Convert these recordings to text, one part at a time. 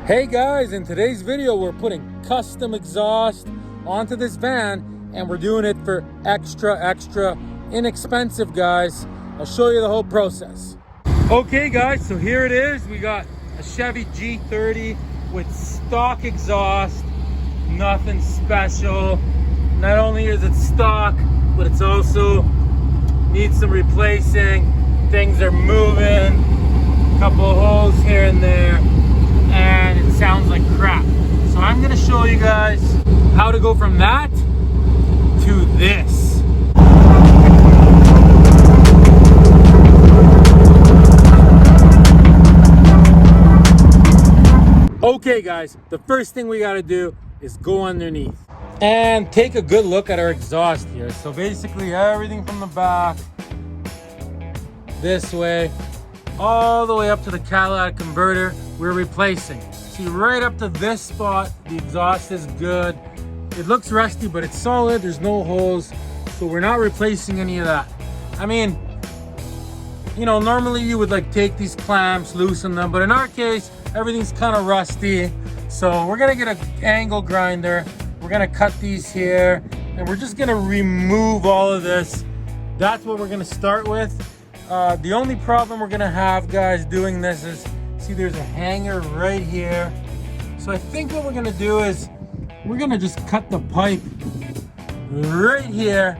Hey guys, in today's video we're putting custom exhaust onto this van and we're doing it for extra inexpensive, guys. I'll show you the whole process. Okay guys, so here it is. We got a Chevy G30 with stock exhaust, nothing special. Not only is it stock, but it's also needs some replacing. Things are moving, a couple of holes here and there, and it sounds like crap. So I'm gonna show you guys how to go from that to this. Okay guys, the first thing we gotta do is go underneath and take a good look at our exhaust here. So basically everything from the back, this way, all the way up to the catalytic converter, we're replacing. See, right up to this spot, the exhaust is good. It looks rusty, but it's solid. There's no holes, so we're not replacing any of that. I mean, you know, normally you would like take these clamps, loosen them, but in our case, everything's kind of rusty. So we're gonna get an angle grinder. We're gonna cut these here, and we're just gonna remove all of this. That's what we're gonna start with. The only problem we're gonna have, guys, doing this is, see there's a hanger right here. So I think what we're gonna do is, we're gonna just cut the pipe right here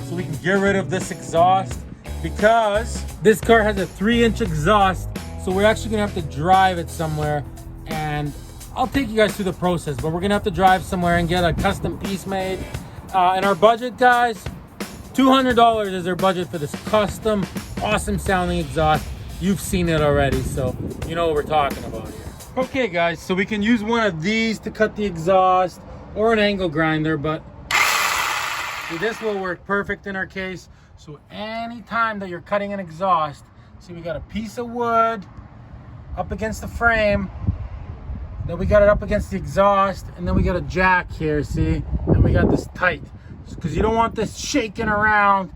so we can get rid of this exhaust, because this car has a 3-inch exhaust, so we're actually gonna have to drive it somewhere, and I'll take you guys through the process, but we're gonna have to drive somewhere and get a custom piece made. And our budget, guys, $200 is our budget for this custom, awesome sounding exhaust. You've seen it already, so you know what we're talking about here. Okay guys, so we can use one of these to cut the exhaust, or an angle grinder, but see, this will work perfect in our case. So anytime that you're cutting an exhaust, see, we got a piece of wood up against the frame, then we got it up against the exhaust, and then we got a jack here, see, and we got this tight, because you don't want this shaking around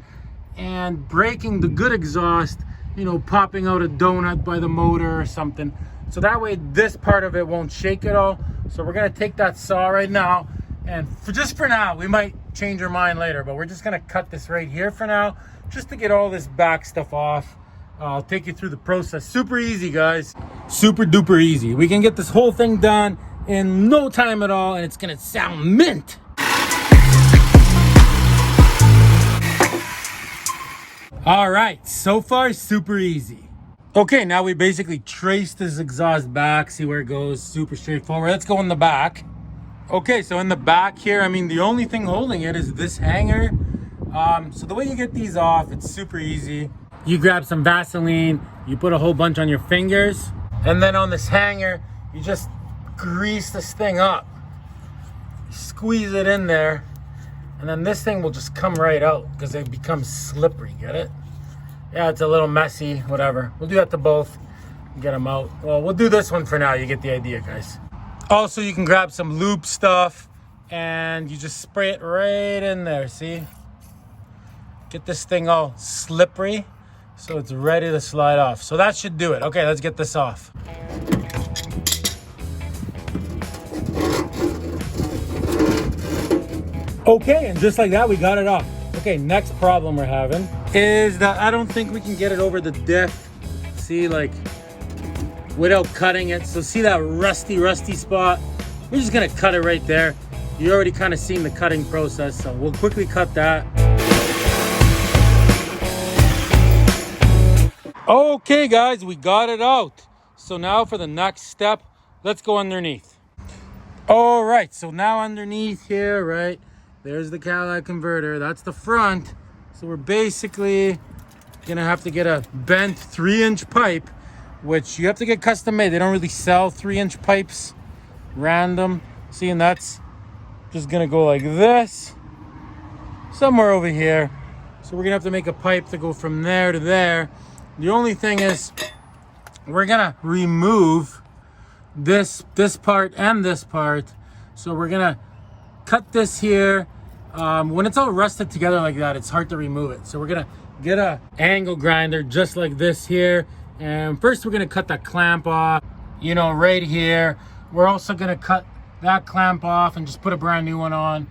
and breaking the good exhaust, you know, popping out a donut by the motor or something. So that way this part of it won't shake at all. So we're gonna take that saw right now, and just for now, we might change our mind later, but we're just gonna cut this right here for now, just to get all this back stuff off. I'll take you through the process. Super easy, guys. Super duper easy. We can get this whole thing done in no time at all, and it's gonna sound mint. All right, so far super easy. Okay, now we basically trace this exhaust back, see where it goes. Super straightforward. Let's go in the back. Okay, so in the back here, I mean, the only thing holding it is this hanger. So the way you get these off, it's super easy. You grab some Vaseline, you put a whole bunch on your fingers, and then on this hanger, you just grease this thing up. Squeeze it in there, and then this thing will just come right out because it becomes slippery, get it? Yeah, it's a little messy, whatever. We'll do that to both and get them out. Well, we'll do this one for now. You get the idea, guys. Also, you can grab some lube stuff and you just spray it right in there, see? Get this thing all slippery so it's ready to slide off. So that should do it. Okay, let's get this off. Okay, and just like that, we got it off. Okay, next problem we're having is that I don't think we can get it over the diff. See, like, without cutting it. So see that rusty spot? We're just gonna cut it right there. You already kind of seen the cutting process, so we'll quickly cut that. Okay guys, we got it out. So now for the next step, let's go underneath. All right, so now underneath here, right, there's the catalytic converter. That's the front. So we're basically gonna have to get a bent 3-inch pipe, which you have to get custom made. They don't really sell 3-inch pipes random. See, and that's just gonna go like this, somewhere over here. So we're gonna have to make a pipe to go from there to there. The only thing is, we're gonna remove this part and this part. So we're gonna cut this here. When it's all rusted together like that, it's hard to remove it. So we're gonna get a angle grinder just like this here, and first we're gonna cut that clamp off. you know, right here. We're also gonna cut that clamp off and just put a brand new one on.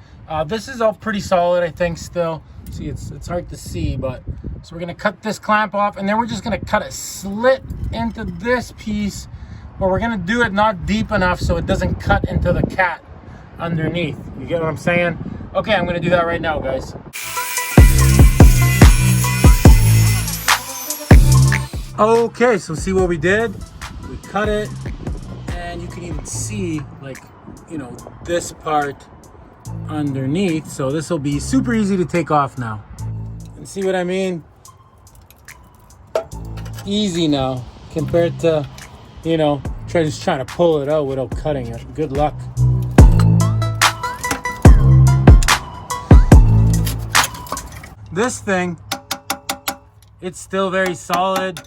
This is all pretty solid, I think, still. See, it's hard to see, but so we're gonna cut this clamp off, and then we're just gonna cut a slit into this piece, but we're gonna do it not deep enough so it doesn't cut into the cat underneath. You get what I'm saying? Okay, I'm gonna do that right now, guys. Okay, so see what we did? We cut it, and you can even see, like, you know, this part underneath. So this will be super easy to take off now. And see what I mean? Easy now compared to, you know, just trying to pull it out without cutting it. Good luck. This thing, it's still very solid,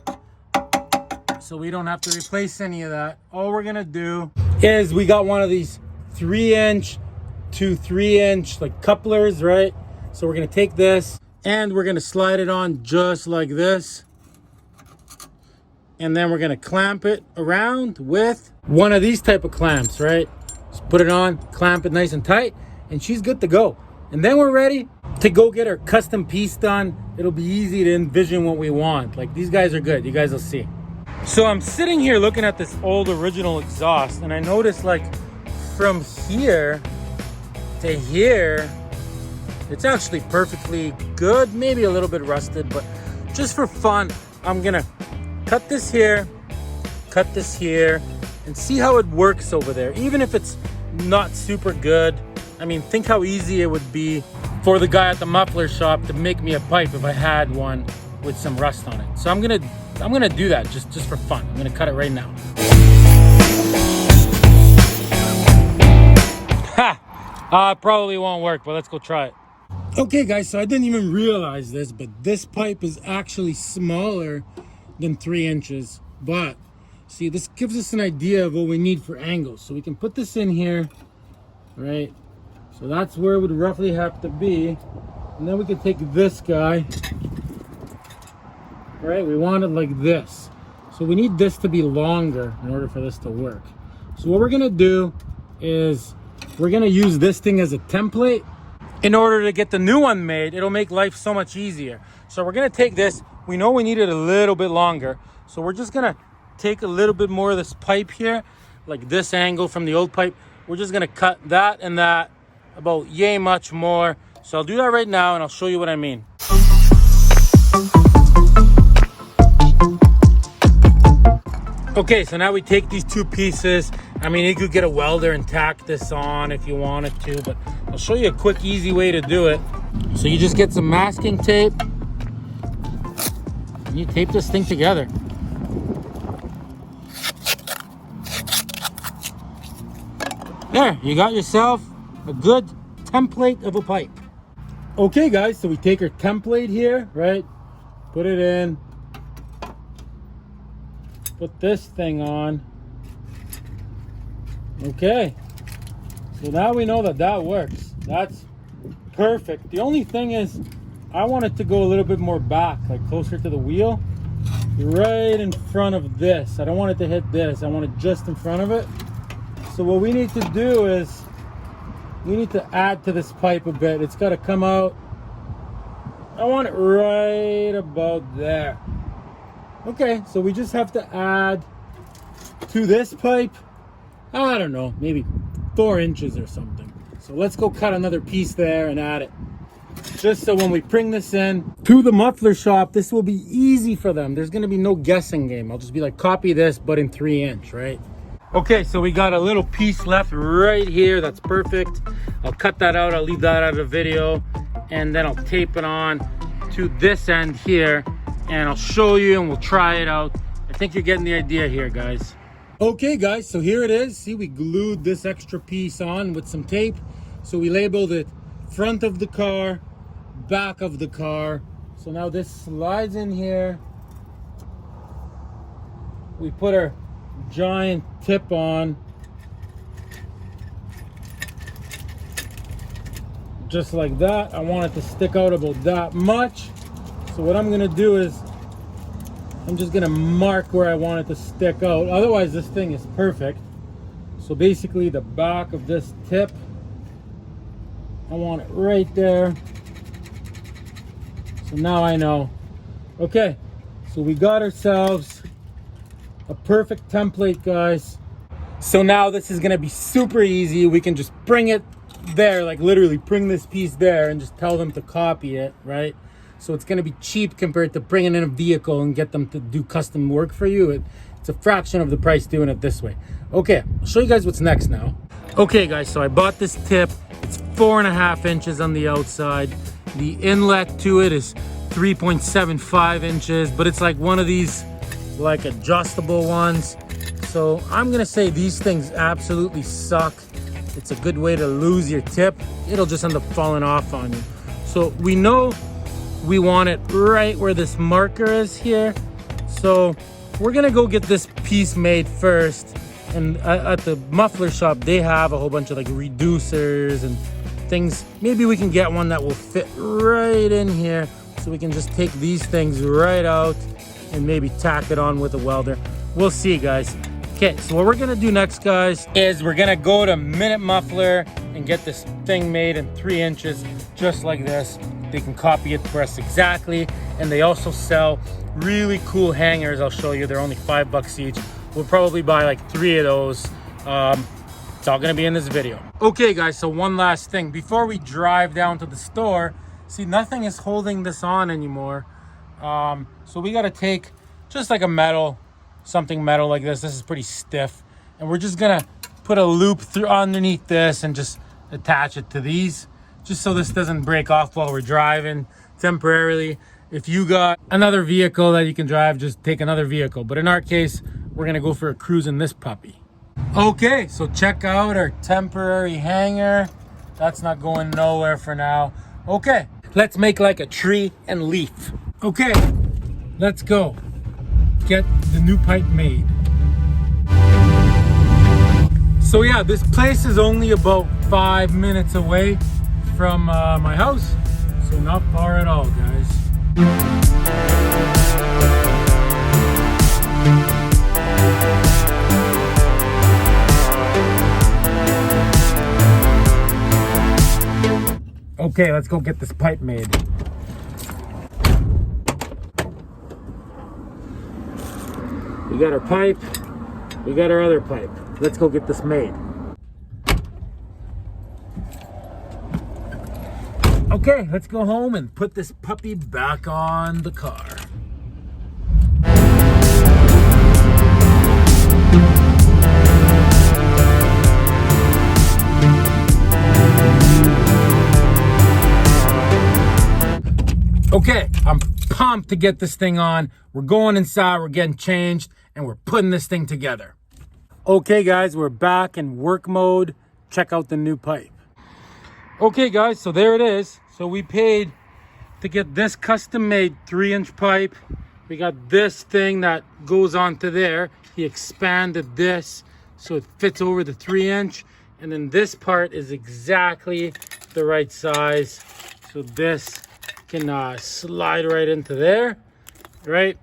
so we don't have to replace any of that. All we're gonna do is, we got one of these 3-inch to 3-inch like couplers, right? So we're gonna take this and we're gonna slide it on just like this, and then we're gonna clamp it around with one of these type of clamps, right? Just put it on, clamp it nice and tight, and she's good to go. And then we're ready to go get our custom piece done. It'll be easy to envision what we want. Like, these guys are good, you guys will see. So I'm sitting here looking at this old original exhaust, and I noticed, like, from here to here, it's actually perfectly good, maybe a little bit rusted, but just for fun, I'm gonna cut this here, and see how it works over there. Even if it's not super good, I mean, think how easy it would be for the guy at the muffler shop to make me a pipe if I had one with some rust on it. So I'm gonna do that just for fun. I'm gonna cut it right now. Ha! Probably won't work, but let's go try it. Okay guys, so I didn't even realize this, but this pipe is actually smaller than 3 inches. But see, this gives us an idea of what we need for angles. So we can put this in here, right? So that's where it would roughly have to be. And then we can take this guy, right? We want it like this. So we need this to be longer in order for this to work. So what we're gonna do is we're gonna use this thing as a template. In order to get the new one made, it'll make life so much easier. So we're gonna take this, we know we need it a little bit longer. So we're just gonna take a little bit more of this pipe here, like this angle from the old pipe. We're just gonna cut that and that about yay much more. So I'll do that right now and I'll show you what I mean. Okay, so now we take these two pieces. I mean, you could get a welder and tack this on if you wanted to, but I'll show you a quick, easy way to do it. So you just get some masking tape and you tape this thing together. There, you got yourself a good template of a pipe. Okay guys, so we take our template here, right? Put it in. Put this thing on. Okay. So now we know that that works. That's perfect. The only thing is, I want it to go a little bit more back, like closer to the wheel. Right in front of this. I don't want it to hit this. I want it just in front of it. So what we need to do is, we need to add to this pipe a bit. It's got to come out. I want it right about there. Okay, so we just have to add to this pipe, I don't know, maybe 4 inches or something. So let's go cut another piece there and add it. Just so when we bring this in to the muffler shop, this will be easy for them. There's gonna be no guessing game. I'll just be like, copy this, but in 3-inch, right? Okay, so we got a little piece left right here. That's perfect. I'll cut that out. I'll leave that out of the video. And then I'll tape it on to this end here. And I'll show you and we'll try it out. I think you're getting the idea here, guys. Okay, guys, so here it is. See, we glued this extra piece on with some tape. So we labeled it front of the car, back of the car. So now this slides in here. We put our giant tip on, just like that. I want it to stick out about that much. So what I'm gonna do is I'm just gonna mark where I want it to stick out. Otherwise, this thing is perfect. So basically the back of this tip, I want it right there. So now I know. Okay, so we got ourselves a perfect template, guys. So now this is gonna be super easy. We can just bring it there, like literally bring this piece there and just tell them to copy it, right? So it's gonna be cheap compared to bringing in a vehicle and get them to do custom work for you. It's a fraction of the price doing it this way. Okay, I'll show you guys what's next now. Okay guys, so I bought this tip. It's 4.5 inches on the outside. The inlet to it is 3.75 inches, but it's like one of these like adjustable ones. So I'm gonna say these things absolutely suck. It's a good way to lose your tip. It'll just end up falling off on you. So we know we want it right where this marker is here. So we're gonna go get this piece made first. And at the muffler shop, they have a whole bunch of like reducers and things. Maybe we can get one that will fit right in here. So we can just take these things right out and maybe tack it on with a welder. We'll see, guys. Okay, so what we're gonna do next, guys, is we're gonna go to Minute Muffler and get this thing made in 3 inches, just like this. They can copy it for us exactly. And they also sell really cool hangers. I'll show you, they're only $5 each. We'll probably buy like 3 of those. It's all gonna be in this video. Okay guys, so one last thing. Before we drive down to the store, see, nothing is holding this on anymore. So we gotta take just like a metal, something metal like this. This is pretty stiff. And we're just gonna put a loop through underneath this and just attach it to these, just so this doesn't break off while we're driving temporarily. If you got another vehicle that you can drive, just take another vehicle. But in our case, we're gonna go for a cruise in this puppy. Okay, so check out our temporary hanger. That's not going nowhere for now. Okay, let's make like a tree and leaf. Okay, let's go get the new pipe made. So yeah, this place is only about 5 minutes away from my house. So not far at all, guys. Okay, let's go get this pipe made. We got our pipe, we got our other pipe. Let's go get this made. Okay, let's go home and put this puppy back on the car. Okay, I'm pumped to get this thing on. We're going inside, we're getting changed, and we're putting this thing together. Okay guys, we're back in work mode. Check out the new pipe. Okay guys, so there it is. So we paid to get this custom made 3-inch pipe. We got this thing that goes onto there. He expanded this so it fits over the 3-inch. And then this part is exactly the right size. So this can slide right into there, right?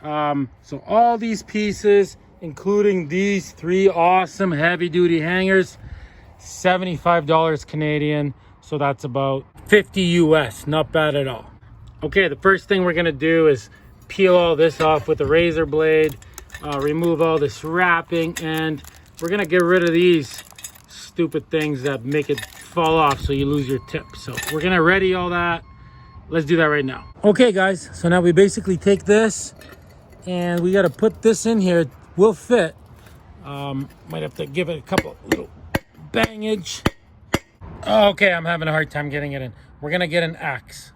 So all these pieces, including these 3 awesome heavy duty hangers, $75 Canadian. So that's about 50 US, not bad at all. Okay, the first thing we're gonna do is peel all this off with a razor blade, remove all this wrapping, and we're gonna get rid of these stupid things that make it fall off so you lose your tip. So we're gonna ready all that. Let's do that right now. Okay guys, so now we basically take this and we gotta put this in here. It will fit. Might have to give it a couple little bangage. Okay, I'm having a hard time getting it in. We're gonna get an axe.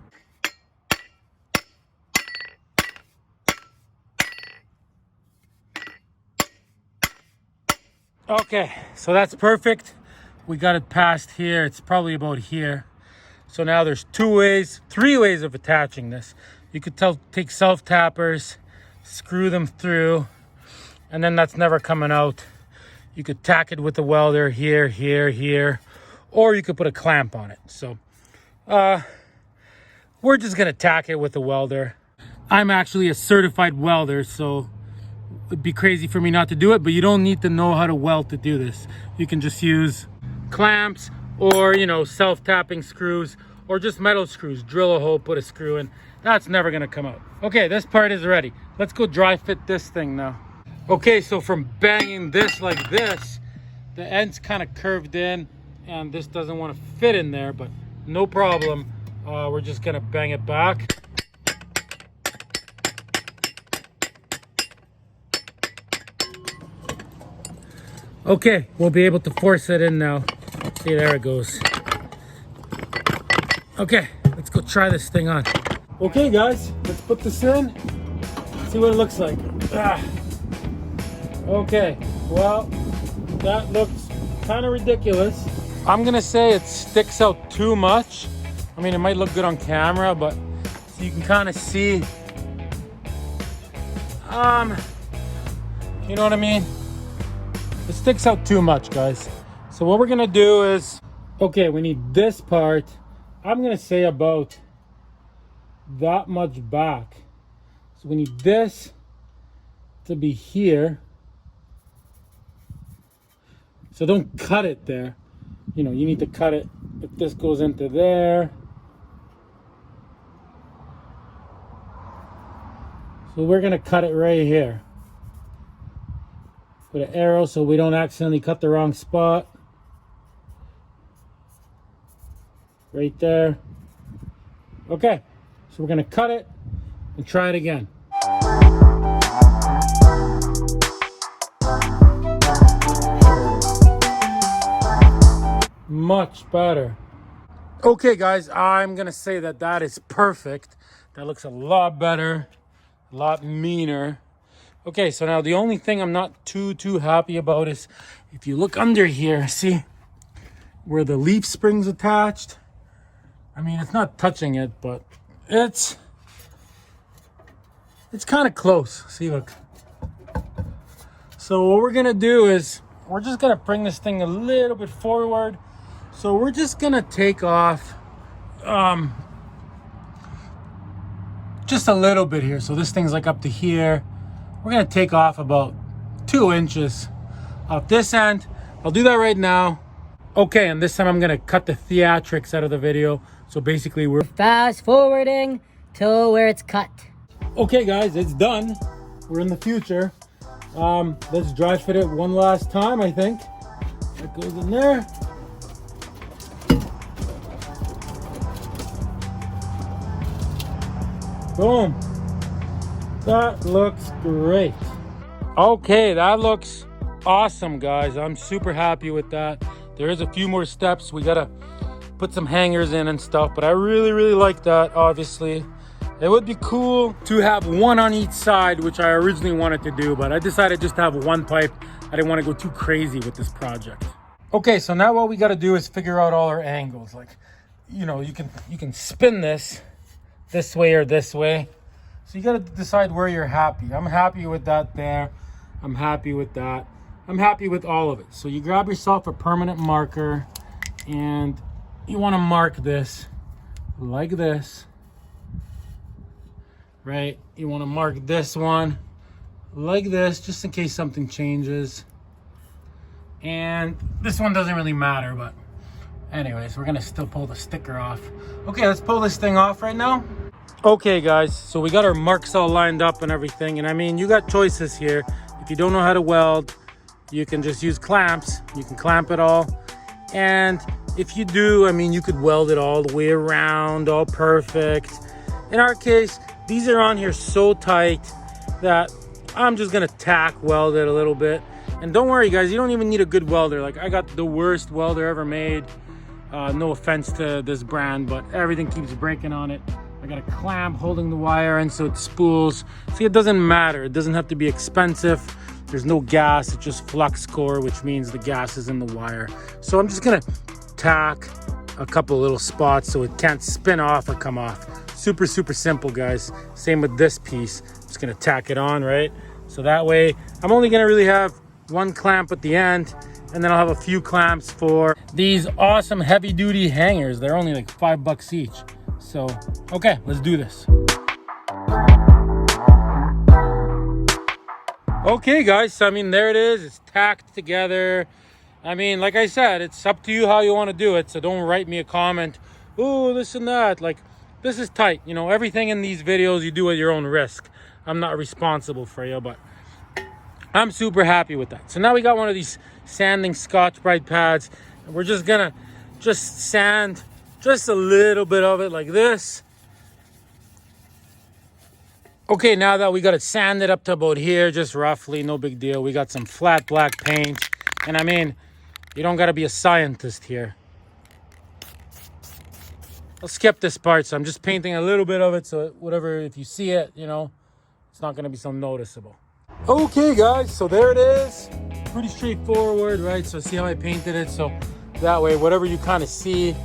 Okay, so that's perfect. We got it past here. It's probably about here. So now there's 3 ways of attaching this. You could take self-tappers, screw them through, and then that's never coming out. You could tack it with the welder here, here, here, or you could put a clamp on it. So we're just gonna tack it with the welder. I'm actually a certified welder, so it'd be crazy for me not to do it, but you don't need to know how to weld to do this. You can just use clamps or, you know, self-tapping screws or just metal screws. Drill a hole, put a screw in. That's never gonna come out. Okay, this part is ready. Let's go dry fit this thing now. Okay, so from banging this like this, the end's kind of curved in and this doesn't want to fit in there, but no problem. We're just gonna bang it back. Okay, we'll be able to force it in now. See, there it goes. Okay, let's go try this thing on. Okay guys, let's put this in, see what it looks like. Okay, well, that looks kind of ridiculous. I'm gonna say it sticks out too much. I mean, it might look good on camera, but so you can kind of see, you know what I mean? It sticks out too much, guys. So what we're gonna do is, okay, we need this part. I'm gonna say about that much back. So we need this to be here. So don't cut it there. You know, you need to cut it if this goes into there. So we're gonna cut it right here. Put an arrow so we don't accidentally cut the wrong spot. Right there. Okay, so we're gonna cut it and try it again. Much better. Okay guys, I'm gonna say that that is perfect. That looks a lot better, a lot meaner. Okay, so now the only thing I'm not too happy about is if you look under here, see where the leaf spring's attached? I mean, it's not touching it, but it's kind of close. See, look. So what we're gonna do is we're just gonna bring this thing a little bit forward. So we're just gonna take off just a little bit here. So this thing's like up to here. We're gonna take off about 2 inches off this end. I'll do that right now. Okay, and this time I'm gonna cut the theatrics out of the video. So basically we're fast forwarding to where it's cut. Okay guys, it's done. We're in the future. Let's dry fit it one last time, I think. That goes in there. Boom. That looks great. Okay, that looks awesome, guys. I'm super happy with that. There is a few more steps. We gotta put some hangers in and stuff, but I really like that, obviously. It would be cool to have one on each side, which I originally wanted to do, but I decided just to have one pipe. I didn't want to go too crazy with this project. Okay, so now what we got to do is figure out all our angles. Like, you know, you can spin this way or this way. So you got to decide where you're happy. I'm happy with that there. I'm happy with that. I'm happy with all of it. So you grab yourself a permanent marker and you want to mark this like this. Right, you want to mark this one like this just in case something changes, and this one doesn't really matter, but anyways, we're gonna still pull the sticker off. Okay, let's pull this thing off right now. Okay guys, so we got our marks all lined up and everything, and I mean, you got choices here. If you don't know how to weld, you can just use clamps. You can clamp it all, and if you do, I mean, you could weld it all the way around, all perfect. In our case, these are on here so tight that I'm just gonna tack weld it a little bit. And don't worry guys, you don't even need a good welder. Like, I got the worst welder ever made. No offense to this brand, but everything keeps breaking on it. I got a clamp holding the wire and so it spools. See, it doesn't matter. It doesn't have to be expensive. There's no gas, it's just flux core, which means the gas is in the wire. So I'm just gonna tack a couple little spots so it can't spin off or come off. Super simple, guys. Same with this piece. I'm just gonna tack it on, right? So that way, I'm only gonna really have one clamp at the end, and then I'll have a few clamps for these awesome heavy duty hangers. They're only like $5 each. So, okay, let's do this. Okay, guys, so I mean, there it is. It's tacked together. I mean, like I said, it's up to you how you want to do it. So don't write me a comment, oh, this and that. Like, this is tight. You know, everything in these videos you do at your own risk. I'm not responsible for you, but I'm super happy with that. So now we got one of these sanding Scotch-Brite pads. And we're just gonna sand just a little bit of it like this. Okay, now that we got it sanded up to about here, just roughly, no big deal. We got some flat black paint. And I mean, you don't gotta be a scientist here. I'll skip this part, so I'm just painting a little bit of it, so whatever, if you see it, you know, it's not gonna be so noticeable. Okay, guys, so there it is. Pretty straightforward, right? So see how I painted it? So that way, whatever you kind of see,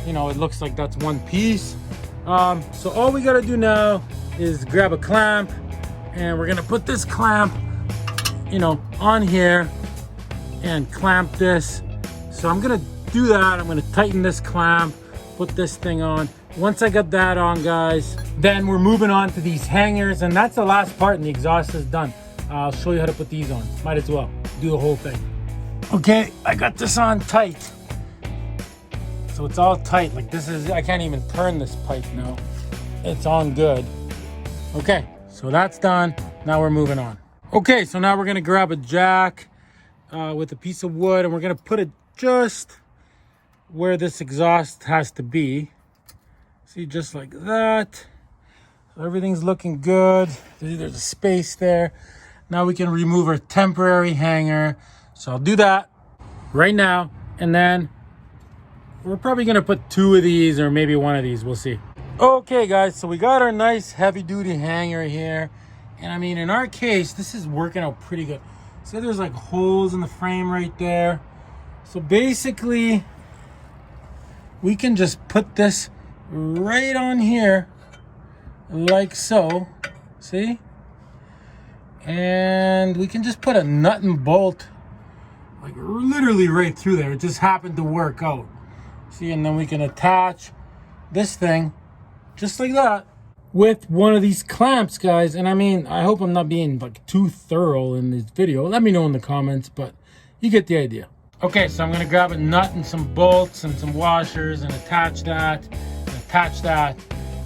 you know, it looks like that's one piece. So all we gotta do now is grab a clamp, and we're gonna put this clamp, you know, on here and clamp this. So I'm gonna do that. I'm gonna tighten this clamp, put this thing on. Once I got that on, guys, then we're moving on to these hangers, and that's the last part, and the exhaust is done. I'll show you how to put these on. Might as well do the whole thing. Okay, I got this on tight. So it's all tight. Like, this is, I can't even turn this pipe now. It's on good. Okay, so that's done. Now we're moving on. Okay, so now we're gonna grab a jack with a piece of wood, and we're gonna put it just where this exhaust has to be. See, just like that. So everything's looking good. There's a space there. Now we can remove our temporary hanger. So I'll do that right now, and then we're probably gonna put 2 of these or maybe 1 of these, we'll see. Okay, guys, so we got our nice heavy duty hanger here. And I mean, in our case, this is working out pretty good. So there's like holes in the frame right there. So basically, we can just put this right on here, like so, see? And we can just put a nut and bolt, like literally right through there. It just happened to work out. See, and then we can attach this thing just like that with one of these clamps, guys. And I mean, I hope I'm not being like too thorough in this video. Let me know in the comments, but you get the idea. Okay, so I'm gonna grab a nut and some bolts and some washers and attach that,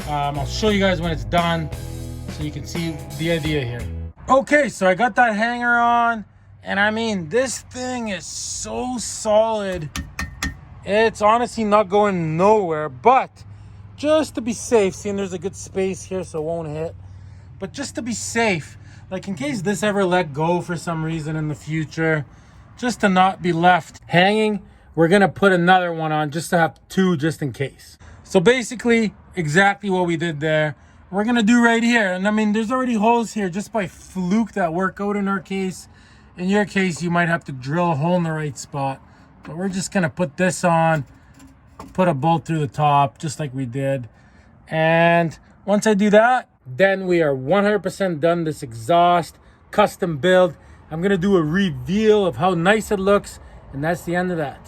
I'll show you guys when it's done so you can see the idea here. Okay, so I got that hanger on, and I mean, this thing is so solid. It's honestly not going nowhere, but just to be safe, seeing there's a good space here so it won't hit, but just to be safe, like in case this ever let go for some reason in the future, just to not be left hanging, we're gonna put another one on just to have 2 just in case. So basically, exactly what we did there, we're gonna do right here. And I mean, there's already holes here just by fluke that work out in our case. In your case, you might have to drill a hole in the right spot. But we're just gonna put this on, put a bolt through the top, just like we did. And once I do that, then we are 100% done this exhaust, custom build. I'm gonna do a reveal of how nice it looks, and that's the end of that.